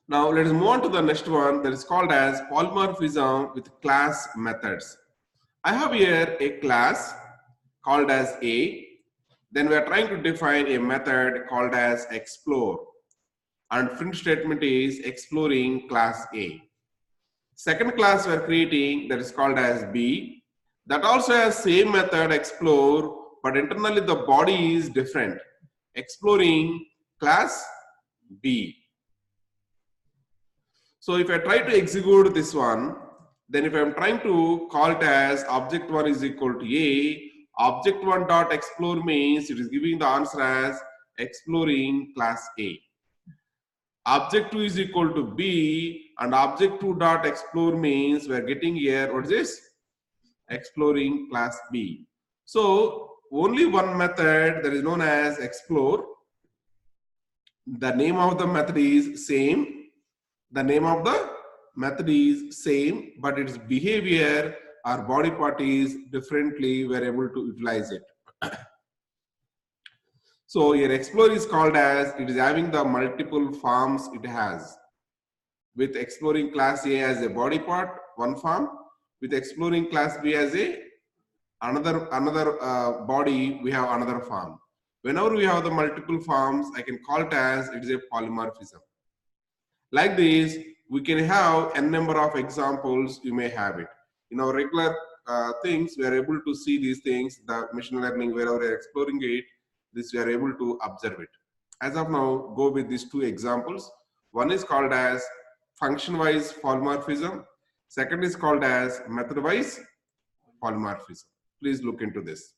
Now let us move on to the next one that is called as polymorphism with class methods. I have here a class called as A. Then we are trying to define a method called as explore. And print statement is exploring class A. Second class we are creating that is called as B. That also has same method explore, but internally the body is different. Exploring class B. So if I try to execute this one, then if I'm trying to call it as object 1 is equal to A, object 1 dot explore means it is giving the answer as exploring class A. Object 2 is equal to B, and object 2 dot explore means we are getting here, what is this? Exploring class B. So only one method that is known as explore. The name of the method is same. The name of the method is same, but its behavior or body part is differently. We are able to utilize it. So your explore is called as, it is having the multiple forms it has. With exploring class A as a body part, one form. With exploring class B as a another body, we have another form. Whenever we have the multiple forms, I can call it as it is a polymorphism. Like this, we can have n number of examples. You may have it. In our regular things, we are able to see these things. The machine learning, wherever we are exploring it, this we are able to observe it. As of now, go with these two examples. One is called as function-wise polymorphism. Second is called as method-wise polymorphism. Please look into this.